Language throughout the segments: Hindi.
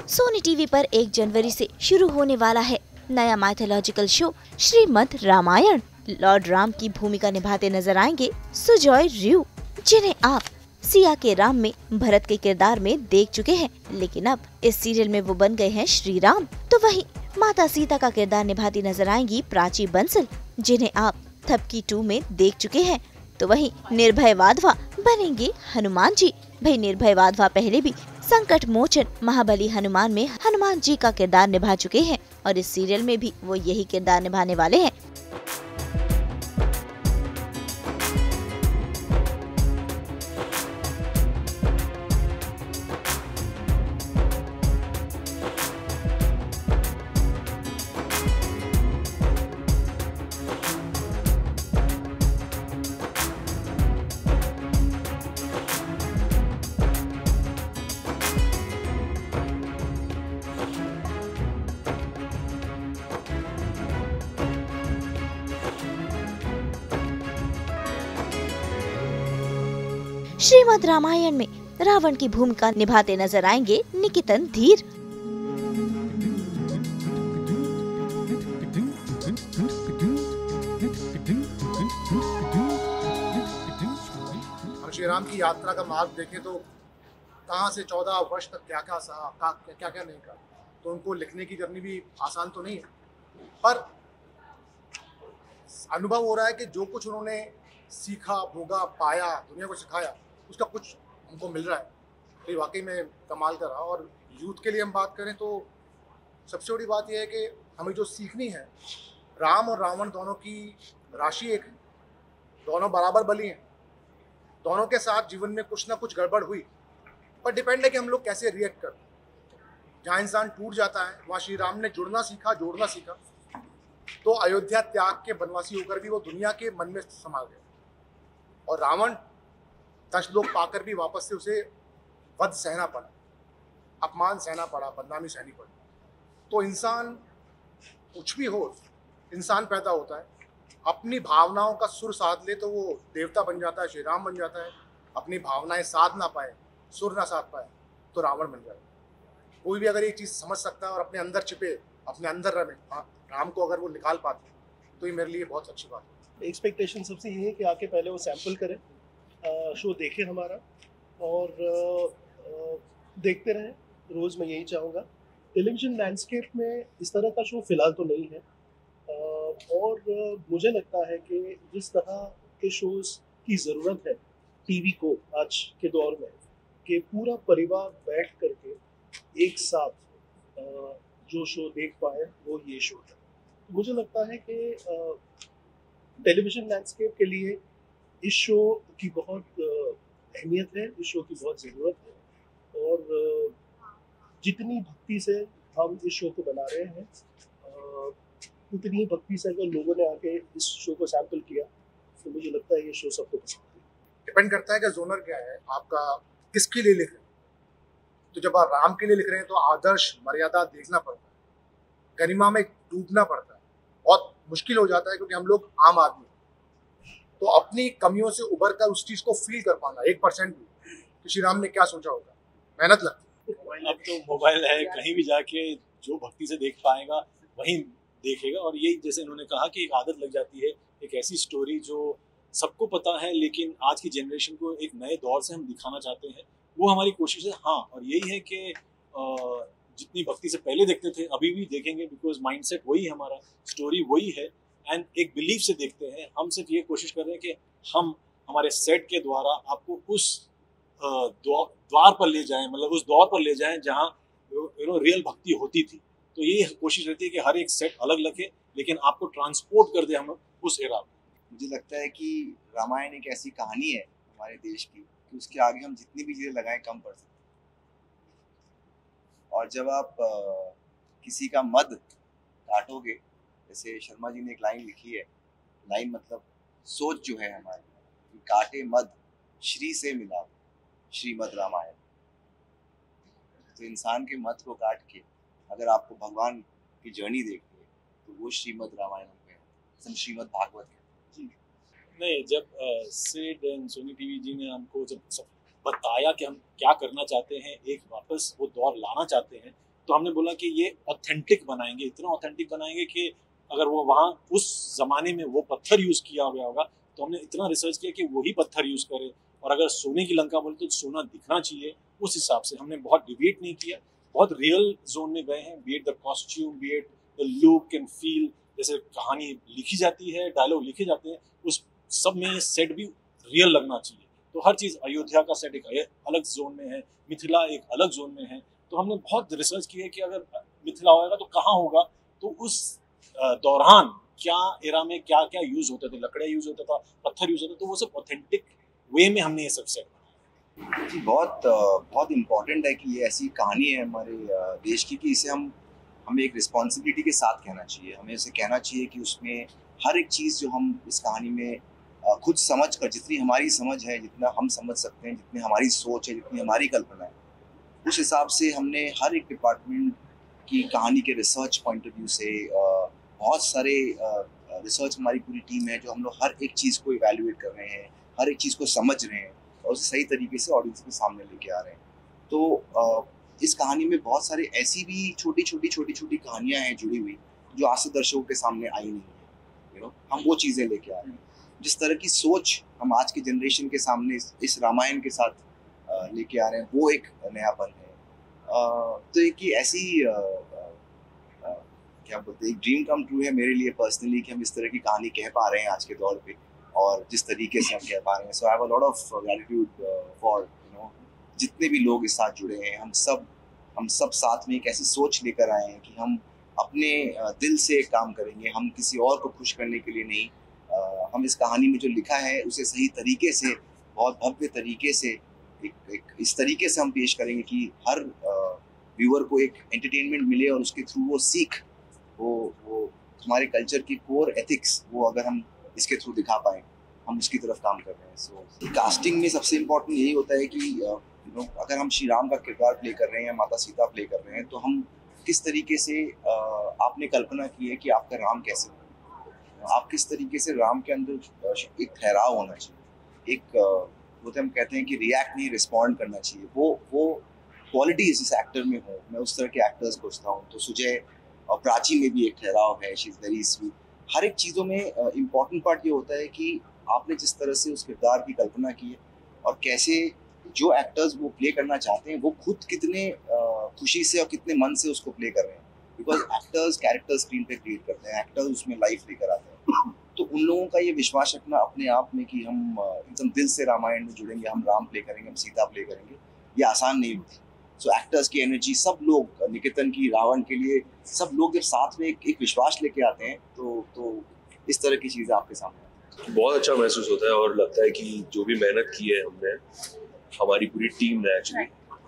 सोनी टीवी पर 1 जनवरी से शुरू होने वाला है नया mythological show Shrimad Ramayan. Lord Ram की भूमिका निभाते नजर आएंगे सुजॉय रयू, जिन्हें आप सिया के राम में भरत के किरदार में देख चुके हैं, लेकिन अब इस सीरियल में वो बन गए हैं श्री राम। तो वहीं माता सीता का किरदार निभाती नजर आएंगी प्राची बंसल, जिन्हें आप थपकी 2 में देख चुके हैं। तो वहीं निर्भय वाधवा बनेंगे हनुमान जी। भाई निर्भय वाधवा पहले भी संकट मोचन महाबली हनुमान में हनुमान जी का किरदार निभा चुके हैं और इस सीरियल में भी वो यही किरदार निभाने वाले हैं। श्रीमद् रामायण में रावण की भूमिका निभाते नजर आएंगे निकितन धीर। हम श्री राम की यात्रा का मार्ग देखें तो कहाँ से 14 वर्ष तक क्या क्या सहा, क्या क्या नहीं कहा, तो उनको लिखने की जर्नी भी आसान तो नहीं है, पर अनुभव हो रहा है कि जो कुछ उन्होंने सीखा, भोगा, पाया, दुनिया को सिखाया, उसका कुछ हमको मिल रहा है। तो ये वाकई में कमाल का रहा। और यूथ के लिए हम बात करें तो सबसे बड़ी बात यह है कि हमें जो सीखनी है, राम और रावण दोनों की राशि एक है, दोनों बराबर बली हैं, दोनों के साथ जीवन में कुछ ना कुछ गड़बड़ हुई, पर डिपेंड है कि हम लोग कैसे रिएक्ट करते हैं। जहाँ इंसान टूट जाता है वहाँ श्री राम ने जुड़ना सीखा, जोड़ना सीखा, तो अयोध्या त्याग के बनवासी होकर भी वो दुनिया के मन में समा गए। और रावण 10 लोग पाकर भी वापस से उसे वध सहना पड़ा, अपमान सहना पड़ा, बदनामी सहनी पड़ी। तो इंसान कुछ भी हो, इंसान पैदा होता है, अपनी भावनाओं का सुर साध ले तो वो देवता बन जाता है, श्री राम बन जाता है। अपनी भावनाएं साध ना पाए, सुर ना साध पाए, तो रावण बन जाता है। कोई भी अगर ये चीज़ समझ सकता है और अपने अंदर छिपे, अपने अंदर रहे, राम को अगर वो निकाल पाते तो ये मेरे लिए बहुत अच्छी बात है। एक्सपेक्टेशन सबसे यही है कि आके पहले वो सैंपल करें, शो देखें हमारा, और देखते रहें। रोज़ मैं यही चाहूँगा। टेलीविज़न लैंडस्केप में इस तरह का शो फ़िलहाल तो नहीं है, और मुझे लगता है कि जिस तरह के शोज़ की ज़रूरत है टीवी को आज के दौर में, कि पूरा परिवार बैठ करके एक साथ जो शो देख पाए, वो ये शो है। मुझे लगता है कि टेलीविज़न लैंडस्केप के लिए इस शो की बहुत अहमियत है, इस शो की बहुत ज़रूरत है। और जितनी भक्ति से हम इस शो को बना रहे हैं, उतनी ही भक्ति से अगर लोगों ने आके इस शो को सैंपल किया, तो मुझे लगता है ये शो सबको पसंद है। डिपेंड करता है कि जोनर क्या है आपका, किसके लिए लिख रहे हैं। तो जब आप राम के लिए लिख रहे हैं तो आदर्श मर्यादा देखना पड़ता है, गरिमा में डूबना पड़ता है। बहुत मुश्किल हो जाता है क्योंकि हम लोग आम आदमी, तो अपनी कमियों से उबर कर उस चीज़ को फील कर पाना 1% भी कि श्री राम ने क्या सोचा होगा, मेहनत लगती है। अब तो मोबाइल है, कहीं भी जाके जो भक्ति से देख पाएगा वहीं देखेगा। और यही जैसे इन्होंने कहा कि एक आदत लग जाती है, एक ऐसी स्टोरी जो सबको पता है लेकिन आज की जनरेशन को एक नए दौर से हम दिखाना चाहते हैं, वो हमारी कोशिश है। हाँ, और यही है कि जितनी भक्ति से पहले देखते थे अभी भी देखेंगे, बिकॉज माइंडसेट वही है हमारा, स्टोरी वही है, एंड एक बिलीफ से देखते हैं। हम सिर्फ ये कोशिश कर रहे हैं कि हम हमारे सेट के द्वारा आपको उस द्वार पर ले जाएं, मतलब उस दौर पर ले जाएं जहाँ रियल भक्ति होती थी। तो यही कोशिश रहती है कि हर एक सेट अलग लगे लेकिन आपको ट्रांसपोर्ट कर दे हम उस एरा में। मुझे लगता है कि रामायण एक ऐसी कहानी है हमारे देश की कि उसके आगे हम जितनी भी चीज़ें लगाएं कम पड़ सकते हैं। और जब आप किसी का मद काटोगे, जैसे शर्मा जी ने एक लाइन लिखी है, लाइन मतलब सोच जो है हमारी, कि काटे मद श्री से मिला श्रीमद् रामायण। तो इंसान के मत को काट के अगर आपको भगवान की जर्नी देखनी है तो वो श्रीमद् रामायण में, श्रीमद् भागवत है। नहीं, जब सिड एंड सोनी टीवी जी ने हमको जब सब बताया कि हम क्या करना चाहते हैं, एक वापस वो दौर लाना चाहते हैं, तो हमने बोला कि ये ऑथेंटिक बनाएंगे, इतना ऑथेंटिक बनाएंगे कि अगर वो वहाँ उस ज़माने में वो पत्थर यूज़ किया गया होगा तो हमने इतना रिसर्च किया कि वही पत्थर यूज़ करे, और अगर सोने की लंका बोले तो सोना दिखना चाहिए, उस हिसाब से हमने बहुत डिबेट नहीं किया, बहुत रियल जोन में गए हैं, B it the costume, B it the look and feel, जैसे कहानी लिखी जाती है, डायलॉग लिखे जाते हैं, उस सब में सेट भी रियल लगना चाहिए। तो हर चीज़, अयोध्या का सेट एक अलग जोन में है, मिथिला एक अलग जोन में है, तो हमने बहुत रिसर्च की है कि अगर मिथिला होगा तो कहाँ होगा, तो उस दौरान क्या एरा में क्या क्या यूज होते थे, लकड़ियाँ यूज होता था, पत्थर यूज होता था, तो वो सब ऑथेंटिक वे में हमने ये सब सेट बनाया। जी, बहुत इम्पोर्टेंट है कि ये ऐसी कहानी है हमारे देश की कि इसे हमें एक रिस्पॉन्सिबिलिटी के साथ कहना चाहिए। हमें इसे कहना चाहिए कि उसमें हर एक चीज़ जो हम इस कहानी में खुद समझ कर, जितनी हमारी समझ है, जितना हम समझ सकते हैं, जितनी हमारी सोच है, जितनी हमारी कल्पना है, उस हिसाब से हमने हर एक डिपार्टमेंट की कहानी के रिसर्च पॉइंट ऑफ व्यू से बहुत सारे रिसर्च, हमारी पूरी टीम है जो हम लोग हर एक चीज़ को इवैल्यूएट कर रहे हैं, हर एक चीज़ को समझ रहे हैं और उसे सही तरीके से ऑडियंस के सामने लेके आ रहे हैं। तो इस कहानी में बहुत सारे ऐसी भी छोटी छोटी कहानियाँ हैं जुड़ी हुई जो आज से दर्शकों के सामने आई नहीं है। हम वो चीज़ें लेके आ रहे हैं। जिस तरह की सोच हम आज के जनरेशन के सामने इस रामायण के साथ लेके आ रहे हैं, वो एक नयापन है। तो एक ऐसी क्या बोलते हैं, एक ड्रीम कम ट्रू है मेरे लिए पर्सनली कि हम इस तरह की कहानी कह पा रहे हैं आज के दौर पे, और जिस तरीके से हम कह पा रहे हैं। So I have a lot of gratitude for जितने भी लोग इस साथ जुड़े हैं। हम सब साथ में एक ऐसी सोच लेकर आए हैं कि हम अपने दिल से काम करेंगे, हम किसी और को खुश करने के लिए नहीं। हम इस कहानी में जो लिखा है उसे सही तरीके से, बहुत भव्य तरीके से, एक इस तरीके से हम पेश करेंगे कि हर व्यूअर को एक एंटरटेनमेंट मिले और उसके थ्रू वो सीख, वो हमारे कल्चर की कोर एथिक्स, वो अगर हम इसके थ्रू दिखा पाएँ, हम उसकी तरफ काम कर रहे हैं। सो कास्टिंग में सबसे इम्पोर्टेंट यही होता है कि अगर हम श्री राम का किरदार प्ले कर रहे हैं, माता सीता प्ले कर रहे हैं, तो हम किस तरीके से आपने कल्पना की है कि आपका राम कैसे हो, आप किस तरीके से राम के अंदर एक ठहराव होना चाहिए, एक वो तो हम कहते हैं कि रिएक्ट नहीं, रिस्पॉन्ड करना चाहिए। वो क्वालिटीज इस एक्टर में हो, मैं उस तरह के एक्टर्स खोजता हूँ। तो सुजय और प्राची में भी एक ठहराव है, शी इज़ वेरी स्वीट। हर एक चीज़ों में इम्पॉर्टेंट पार्ट ये होता है कि आपने जिस तरह से उस किरदार की कल्पना की है और कैसे जो एक्टर्स वो प्ले करना चाहते हैं वो खुद कितने खुशी से और कितने मन से उसको प्ले कर रहे हैं। बिकॉज एक्टर्स कैरेक्टर स्क्रीन पे क्रिएट करते हैं, एक्टर्स उसमें लाइफ लेकर आते हैं। तो उन लोगों का ये विश्वास रखना अपने आप में कि हम एकदम दिल से रामायण में जुड़ेंगे, हम राम प्ले करेंगे, हम सीता प्ले करेंगे, ये आसान नहीं होती। सो एक्टर्स की एनर्जी, सब लोग, निकेतन की, रावण के लिए, सब लोग जब साथ में एक विश्वास लेके आते हैं तो इस तरह की चीज़ें आपके सामने आती हैं। बहुत अच्छा महसूस होता है और लगता है कि जो भी मेहनत की है हमने, हमारी पूरी टीम ने, एक्चुअली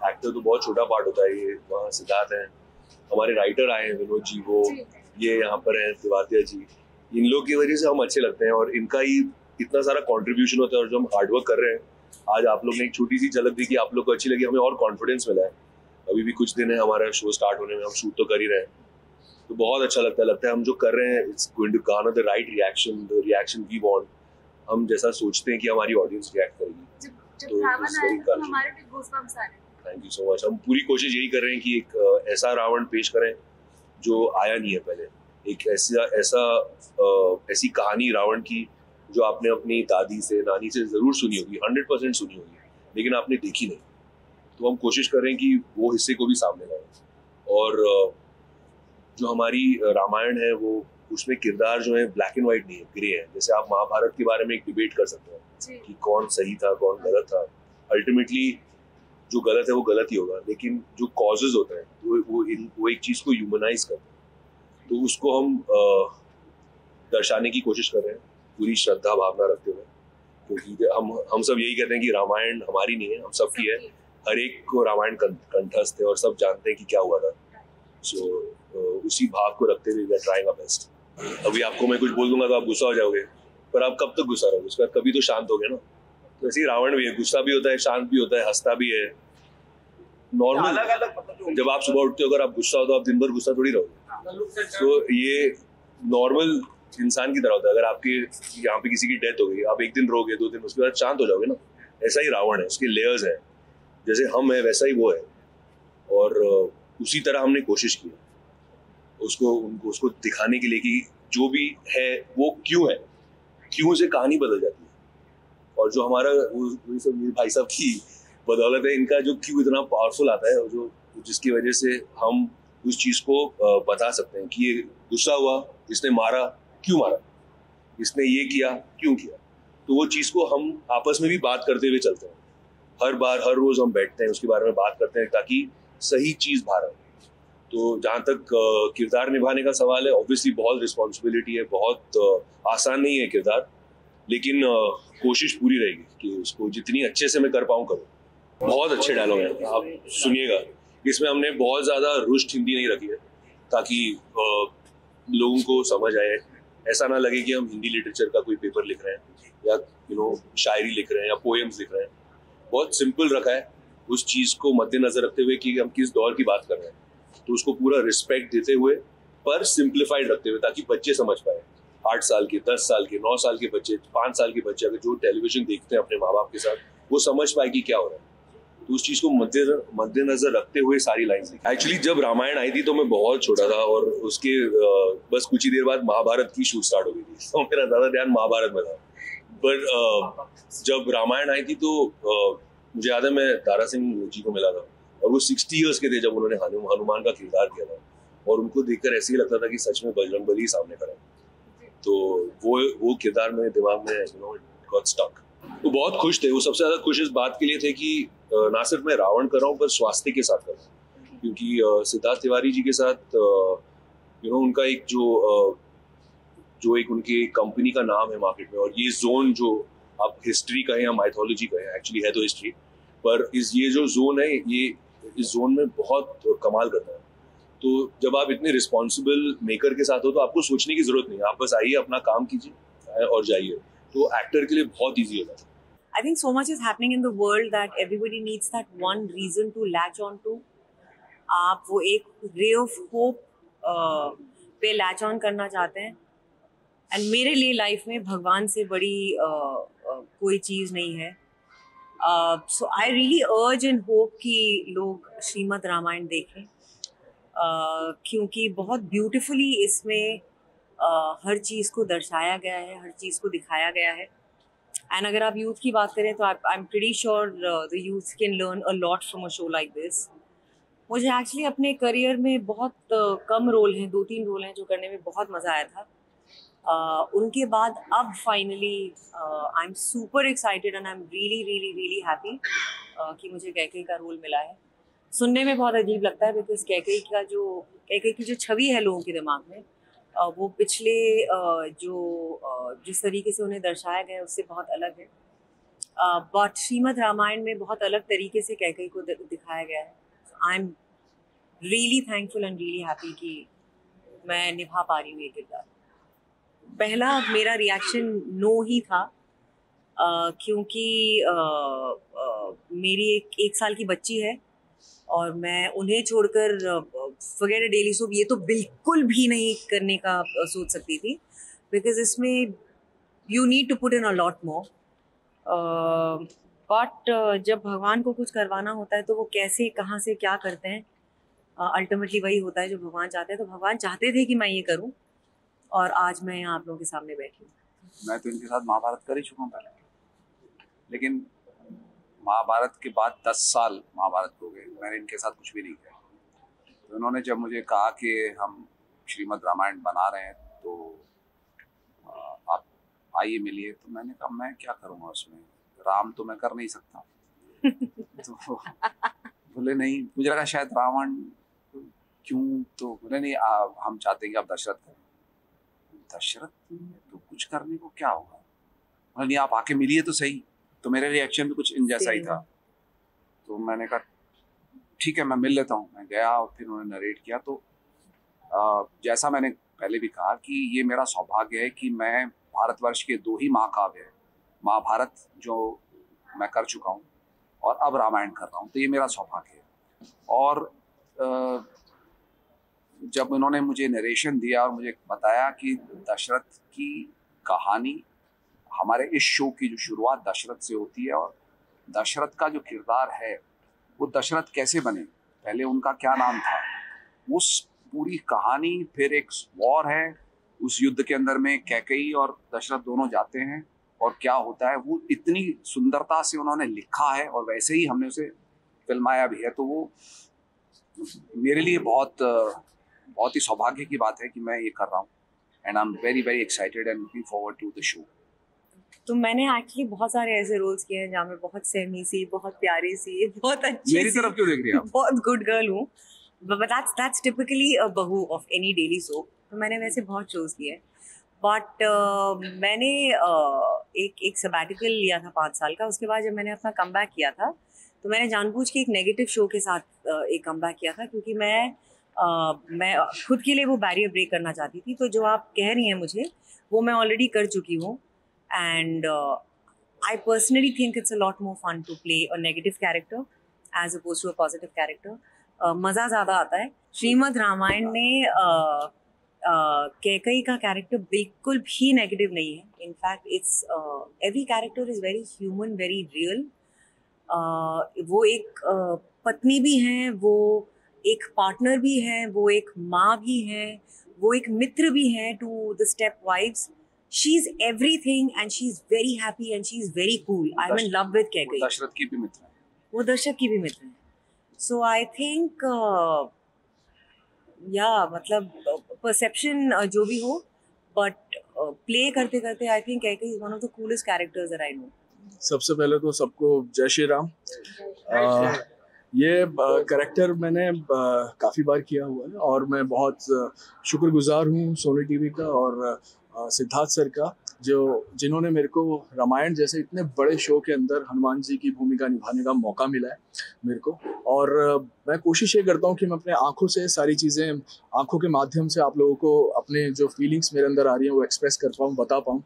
एक्टर तो बहुत छोटा पार्ट होता है। ये वहाँ सिद्धार्थ हैं, हमारे राइटर आए हैं विनोद जी, वो ये यहाँ पर हैं दिवातिया जी, इन लोग की वजह से हम अच्छे लगते हैं और इनका ही इतना सारा कंट्रीब्यूशन होता है। और जो हम हार्डवर्क कर रहे हैं, आज आप लोग ने एक छोटी सी झलक दी कि आप लोग को अच्छी लगी, हमें और कॉन्फिडेंस मिला है। अभी भी कुछ दिन है हमारा शो स्टार्ट होने में, हम शूट तो कर ही रहे हैं, तो बहुत अच्छा लगता है हम जो कर रहे हैं, it's going to garner the right reaction, the reaction we want, हम जैसा सोचते हैं कि हमारी ऑडियंस रिएक्ट करेगी। तो हमारे भी गूज़बम्प्स आ रहे हैं। Thank you so much. हम पूरी कोशिश यही कर रहे हैं कि एक ऐसा रावण पेश करें जो आया नहीं है पहले, एक ऐसी कहानी रावण की जो आपने अपनी दादी से, नानी से ज़रूर सुनी होगी, 100% सुनी होगी, लेकिन आपने देखी नहीं। तो हम कोशिश कर रहे हैं कि वो हिस्से को भी सामने लाएं। और जो हमारी रामायण है, वो उसमें किरदार जो है ब्लैक एंड वाइट नहीं है, ग्रे है। जैसे आप महाभारत के बारे में एक डिबेट कर सकते हैं कि कौन सही था, कौन गलत था। अल्टीमेटली जो गलत है वो गलत ही होगा, लेकिन जो कॉजेज होते हैं वो एक चीज़ को ह्यूमनाइज करते हैं। तो उसको हम दर्शाने की कोशिश कर रहे हैं पूरी श्रद्धा भावना रखते हुए, क्योंकि हम सब यही कहते हैं कि रामायण हमारी नहीं है, हम सबकी है। हर एक को रामायण कंठस्थ है और सब जानते हैं कि क्या हुआ था। सो उसी भाव को रखते हुए we are trying our best. अभी आपको मैं कुछ बोल दूंगा तो आप गुस्सा हो जाओगे, पर आप कब तक गुस्सा रहोगे? उसके बाद कभी तो शांत हो गए ना। तो ऐसे ही रावण भी है, गुस्सा भी होता है, शांत भी होता है, हंसता भी है, नॉर्मल। जब आप सुबह उठते हो, अगर आप गुस्सा हो तो आप दिन भर गुस्सा थोड़ी रहोगे। तो ये नॉर्मल इंसान की तरह होता है। अगर आपके यहाँ पे किसी की डेथ हो गई, आप एक दिन रोगे, 2 दिन, उसके बाद शांत हो जाओगे ना। ऐसा ही रावण है, उसके लेयर्स है, जैसे हम है वैसा ही वो है। और उसी तरह हमने कोशिश की उसको दिखाने के लिए कि जो भी है वो क्यों से कहानी बदल जाती है। और जो हमारा वो सब भाई साहब की बदौलत है, इनका जो क्यों इतना पावरफुल आता है, जो जिसकी वजह से हम उस चीज को बता सकते हैं कि ये गुस्सा हुआ, इसने मारा, क्यों मारा, इसने ये किया, क्यों किया। तो वो चीज को हम आपस में भी बात करते हुए चलते हैं। हर रोज हम बैठते हैं, उसके बारे में बात करते हैं ताकि सही चीज बाहर आए। तो जहाँ तक किरदार निभाने का सवाल है, ऑब्वियसली बहुत रिस्पॉन्सिबिलिटी है, बहुत आसान नहीं है किरदार, लेकिन कोशिश पूरी रहेगी कि उसको जितनी अच्छे से मैं कर पाऊँ करूँ। बहुत अच्छे डायलॉग हैं, आप सुनिएगा। इसमें हमने बहुत ज़्यादा रुष्ट हिंदी नहीं रखी है ताकि लोगों को समझ आए, ऐसा ना लगे कि हम हिंदी लिटरेचर का कोई पेपर लिख रहे हैं या शायरी लिख रहे हैं या पोएम्स लिख रहे हैं। बहुत सिंपल रखा है, उस चीज़ को मद्देनजर रखते हुए कि हम किस दौर की बात कर रहे हैं, तो उसको पूरा रिस्पेक्ट देते हुए पर सिंप्लीफाइड रखते हुए, ताकि बच्चे समझ पाए। 8 साल के, 10 साल के, 9 साल के बच्चे, 5 साल के बच्चे अगर जो टेलीविजन देखते हैं अपने माँ बाप के साथ, वो समझ पाए कि क्या हो रहा है। तो उस चीज़ को मद्देनजर रखते हुए सारी लाइन्स लिखी। एक्चुअली जब रामायण आई थी तो मैं बहुत छोटा था और उसके बस कुछ ही देर बाद महाभारत की शूट स्टार्ट हो गई थी, तो मेरा ज़्यादा ध्यान महाभारत में था। पर जब रामायण आई थी तो मुझे याद है मैं दारा सिंह जी को मिला था और वो 60 इयर्स के थे जब उन्होंने हनुमान का किरदार किया था, और उनको देखकर ऐसे ही लगता था कि सच में बजरंगबली सामने खड़ा है। तो वो किरदार मेरे दिमाग में गॉट स्टक। तो बहुत खुश थे वो, सबसे ज्यादा खुश इस बात के लिए थे कि ना सिर्फ मैं रावण कर रहा हूँ पर स्वास्थ्य के साथ कर रहा हूँ, क्योंकि सिद्धार्थ तिवारी जी के साथ उनका एक जो एक उनकी कंपनी का नाम है मार्केट में, और ये जोन जो आप हिस्ट्री कहें या माइथोलॉजी कहें, एक्चुअली है तो हिस्ट्री, पर ये जो जोन है, ये इस जोन में बहुत कमाल करता है। तो जब आप इतने रिस्पॉन्सिबल मेकर के साथ हो तो आपको सोचने की जरूरत नहीं है, आप बस आइए, अपना काम कीजिए और जाइए। तो एक्टर के लिए बहुत ईजी होता है। I think so much is happening in the world that everybody needs that one reason to latch on to. आप वो एक ray of hope पे latch on करना चाहते हैं, and मेरे लिए लाइफ में भगवान से बड़ी कोई चीज़ नहीं है। So I really urge and hope कि लोग श्रीमद् रामायण देखें, क्योंकि बहुत ब्यूटिफुली इसमें हर चीज़ को दर्शाया गया है, हर चीज़ को दिखाया गया है। एंड अगर आप यूथ की बात करें तो I am pretty sure the youth can learn a lot from a show like this. मुझे एक्चुअली अपने करियर में बहुत कम रोल हैं, 2-3 रोल हैं जो करने में बहुत मज़ा आया था। उनके बाद अब finally I am super excited and I am really happy कि मुझे कैकेयी का रोल मिला है। सुनने में बहुत अजीब लगता है बिकॉज कैकेयी की जो छवि है लोगों के दिमाग में, वो पिछले जिस तरीके से उन्हें दर्शाया गया है उससे बहुत अलग है। बट श्रीमद् रामायण में बहुत अलग तरीके से कैकेयी को दिखाया गया है। I am really thankful and really happy कि मैं निभा पा रही हूँ ये किरदार। पहला मेरा रिएक्शन नो ही था, क्योंकि मेरी एक साल की बच्ची है और मैं उन्हें छोड़कर वगैरह डेली सोप ये तो बिल्कुल भी नहीं करने का सोच सकती थी, बिकॉज इसमें you need to put in a lot more. But जब भगवान को कुछ करवाना होता है तो वो कैसे, कहाँ से, क्या करते हैं, अल्टीमेटली वही होता है जो भगवान चाहते हैं। तो भगवान चाहते थे कि मैं ये करूँ और आज मैं यहाँ आप लोगों के सामने बैठी हूँ। मैं तो इनके साथ महाभारत कर ही चुका हूँ पहले, लेकिन महाभारत के बाद 10 साल महाभारत हो गए, मैंने इनके साथ कुछ भी नहीं किया। तो उन्होंने जब मुझे कहा कि हम श्रीमद् रामायण बना रहे हैं तो आप आइए मिलिए, तो मैंने कहा मैं क्या करूँगा उसमें, राम तो मैं कर नहीं सकता। तो बोले नहीं, मुझे लगा शायद रावण, क्यों, तो बोले नहीं हम चाहते हैं कि आप दशरथ करें। दशरथ तो कुछ करने को क्या होगा, बोले नहीं आप आके मिलिए तो सही। तो मेरा रिएक्शन भी कुछ इन जैसा ही था। तो मैंने कहा ठीक है मैं मिल लेता हूँ। मैं गया और फिर उन्होंने नरेट किया। तो जैसा मैंने पहले भी कहा कि ये मेरा सौभाग्य है कि मैं भारतवर्ष के 2 ही महाकाव्य है, महाभारत जो मैं कर चुका हूँ और अब रामायण कर रहा हूँ, तो ये मेरा सौभाग्य है। और जब उन्होंने मुझे नरेशन दिया और मुझे बताया कि दशरथ की कहानी, हमारे इस शो की जो शुरुआत दशरथ से होती है और दशरथ का जो किरदार है वो दशरथ कैसे बने, पहले उनका क्या नाम था, उस पूरी कहानी, फिर एक वॉर है, उस युद्ध के अंदर में कैकेयी और दशरथ दोनों जाते हैं और क्या होता है, वो इतनी सुंदरता से उन्होंने लिखा है और वैसे ही हमने उसे फिल्माया भी है। तो वो मेरे लिए बहुत ही सौभाग्य की बात है कि मैं ये कर रहा हूँ, and I am very very excited and looking forward to the show. तो मैंने एक्चुअली बहुत सारे ऐसे रोल्स किए हैं जहाँ मैं बहुत सहमी सी, बहुत प्यारी सी, बहुत अच्छी मेरी तरफ क्यों देख रही हैं आप? बहुत गुड गर्ल हूँ, बट दैट्स टिपिकली अ बहू ऑफ एनी डेली सोप। तो मैंने वैसे बहुत शोज किए हैं, बट मैंने एक सबैटिकल लिया था 5 साल का। उसके बाद जब मैंने अपना कमबैक किया था तो मैंने जानबूझ के एक नेगेटिव शो के साथ एक कमबैक किया था, क्योंकि मैं खुद के लिए वो बैरियर ब्रेक करना चाहती थी। तो जो आप कह रही हैं मुझे, वो मैं ऑलरेडी कर चुकी हूँ, and I personally think it's a lot more fun to play a negative character as opposed to a positive character. मज़ा ज़्यादा आता है। श्रीमद् रामायण में कैकेयी का कैरेक्टर बिल्कुल भी नेगेटिव नहीं है। In fact it's every character is very human, very real. वो एक पत्नी भी हैं, वो एक पार्टनर भी हैं, वो एक माँ भी हैं, वो एक मित्र भी हैं to the step wives. She's everything and she's very happy and she's very cool. I'm in love with Kaikeyi. Dasharath की भी मित्र है। वो दशरथ की भी मित्र है। So I think मतलब परसेप्शन जो भी हो, बट प्ले करते करते I think Kaikeyi is one of the coolest characters that I know. सबसे पहले तो सबको जय श्री राम। ये कैरेक्टर मैंने काफ़ी बार किया हुआ है और मैं बहुत शुक्रगुजार हूँ सोनी टीवी का और सिद्धार्थ सर का, जिन्होंने मेरे को रामायण जैसे इतने बड़े शो के अंदर हनुमान जी की भूमिका निभाने का मौका मिला है मेरे को। और मैं कोशिश ये करता हूँ कि मैं अपने आँखों से सारी चीज़ें, आँखों के माध्यम से आप लोगों को अपने जो फीलिंग्स मेरे अंदर आ रही हैं वो एक्सप्रेस कर पाऊँ, बता पाऊँ,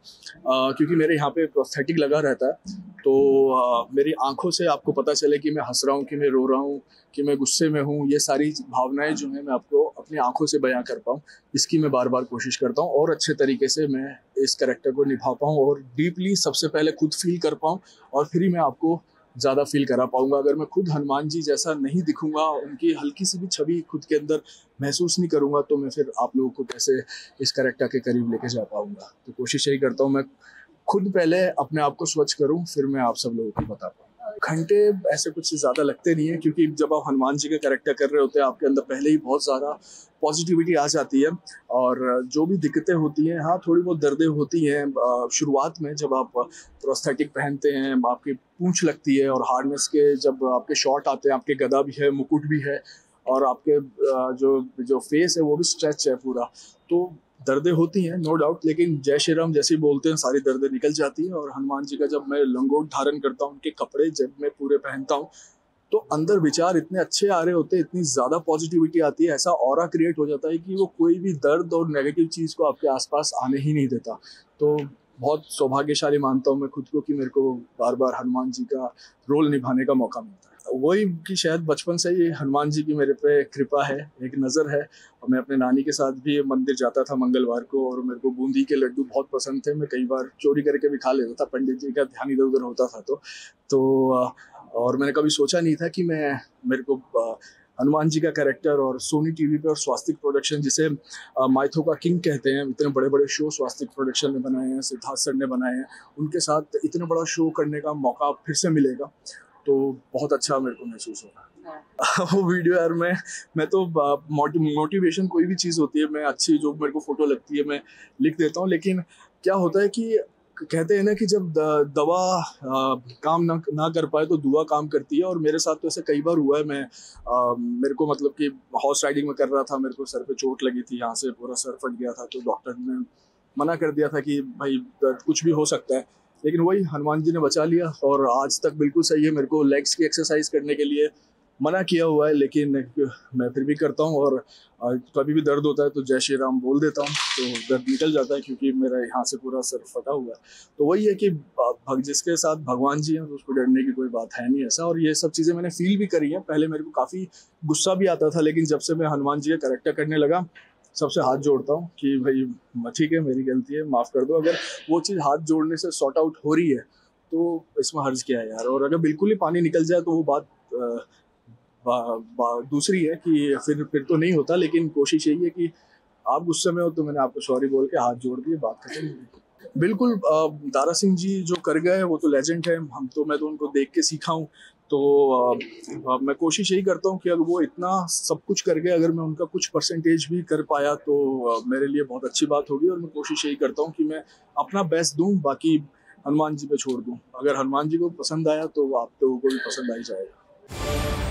क्योंकि मेरे यहाँ पे प्रोस्थेटिक लगा रहता है। तो मेरी आँखों से आपको पता चले कि मैं हंस रहा हूँ, कि मैं रो रहा हूँ, कि मैं गुस्से में हूँ, ये सारी भावनाएं जो हैं मैं आपको अपनी आंखों से बयां कर पाऊँ, इसकी मैं बार बार कोशिश करता हूँ और अच्छे तरीके से मैं इस कैरेक्टर को निभा पाऊँ और डीपली सबसे पहले खुद फील कर पाऊँ और फिर ही मैं आपको ज़्यादा फील करा पाऊँगा। अगर मैं खुद हनुमान जी जैसा नहीं दिखूँगा, उनकी हल्की सी भी छवि खुद के अंदर महसूस नहीं करूँगा, तो मैं फिर आप लोगों को कैसे इस कैरेक्टर के करीब लेके जा पाऊँगा। तो कोशिश यही करता हूँ मैं खुद पहले अपने आप को स्वच्छ करूँ, फिर मैं आप सब लोगों को बता पाऊँ। घंटे ऐसे कुछ ज़्यादा लगते नहीं है, क्योंकि जब आप हनुमान जी का कैरेक्टर कर रहे होते हैं आपके अंदर पहले ही बहुत ज़्यादा पॉजिटिविटी आ जाती है और जो भी दिक्कतें होती हैं, हाँ थोड़ी बहुत दर्दें होती हैं शुरुआत में जब आप प्रोस्थेटिक पहनते हैं, आपकी पूंछ लगती है और हार्नेस के जब आपके शॉट आते हैं, आपके गदा भी है, मुकुट भी है और आपके जो फेस है वो भी स्ट्रेच है पूरा, तो दर्दें होती हैं नो डाउट। लेकिन जय श्री राम जैसे ही बोलते हैं सारी दर्दें निकल जाती हैं। और हनुमान जी का जब मैं लंगोट धारण करता हूँ, उनके कपड़े जब मैं पूरे पहनता हूँ, तो अंदर विचार इतने अच्छे आ रहे होते हैं, इतनी ज़्यादा पॉजिटिविटी आती है, ऐसा ऑरा क्रिएट हो जाता है कि वो कोई भी दर्द और नेगेटिव चीज़ को आपके आसपास आने ही नहीं देता। तो बहुत सौभाग्यशाली मानता हूँ मैं खुद को कि मेरे को बार बार हनुमान जी का रोल निभाने का मौका मिलता है। वही कि शायद बचपन से ही हनुमान जी की मेरे पे कृपा है, एक नज़र है। और मैं अपने नानी के साथ भी मंदिर जाता था मंगलवार को और मेरे को बूंदी के लड्डू बहुत पसंद थे। मैं कई बार चोरी करके भी खा लेता था, पंडित जी का ध्यान इधर उधर होता था तो और मैंने कभी सोचा नहीं था कि मेरे को हनुमान जी का कैरेक्टर और सोनी टीवी पे और स्वास्तिक प्रोडक्शन, जिसे माइथो का किंग कहते हैं, इतने बड़े बड़े शो स्वास्तिक प्रोडक्शन ने बनाए हैं, सिद्धार्थ सर ने बनाए हैं, उनके साथ इतना बड़ा शो करने का मौका फिर से मिलेगा, तो बहुत अच्छा मेरे को महसूस होगा। वो वीडियो यार मैं तो मोटिवेशन कोई भी चीज़ होती है, मैं अच्छी जो मेरे को फोटो लगती है मैं लिख देता हूँ। लेकिन क्या होता है कि कहते हैं ना कि जब दवा काम ना कर पाए तो दुआ काम करती है। और मेरे साथ तो ऐसे कई बार हुआ है। मेरे को मतलब कि हॉर्स राइडिंग में कर रहा था, मेरे को सर पे चोट लगी थी, यहाँ से पूरा सर फट गया था, तो डॉक्टर ने मना कर दिया था कि भाई कुछ भी हो सकता है। लेकिन वही हनुमान जी ने बचा लिया और आज तक बिल्कुल सही है। मेरे को लेग्स की एक्सरसाइज करने के लिए मना किया हुआ है, लेकिन मैं फिर भी करता हूँ। और कभी भी दर्द होता है तो जय श्री राम बोल देता हूँ, तो दर्द निकल जाता है, क्योंकि मेरा यहाँ से पूरा सर फटा हुआ है। तो वही है कि जिसके साथ भगवान जी हैं तो उसको डरने की कोई बात है नहीं ऐसा। और ये सब चीज़ें मैंने फील भी करी है। पहले मेरे को काफ़ी गुस्सा भी आता था, लेकिन जब से मैं हनुमान जी का कैरेक्टर करने लगा, सबसे हाथ जोड़ता हूँ कि भाई ठीक है, मेरी गलती है, माफ़ कर दो। अगर वो चीज़ हाथ जोड़ने से सॉर्ट आउट हो रही है तो इसमें हर्ज क्या है यार। और अगर बिल्कुल ही पानी निकल जाए तो वो बात दूसरी है कि फिर तो नहीं होता, लेकिन कोशिश यही है कि आप गुस्से में हो तो मैंने आपको सॉरी बोल के हाथ जोड़ दिए, बात खत्म। बिल्कुल, दारा सिंह जी जो कर गए वो तो लेजेंड है, मैं तो उनको देख के सीखा हूँ। तो मैं कोशिश यही करता हूँ कि अगर वो इतना सब कुछ कर गए, अगर मैं उनका कुछ परसेंटेज भी कर पाया तो मेरे लिए बहुत अच्छी बात होगी। और मैं कोशिश यही करता हूँ कि मैं अपना बेस्ट दूँ, बाकी हनुमान जी पे छोड़ दूँ। अगर हनुमान जी को पसंद आया तो आप लोगों को भी पसंद आ ही जाएगा।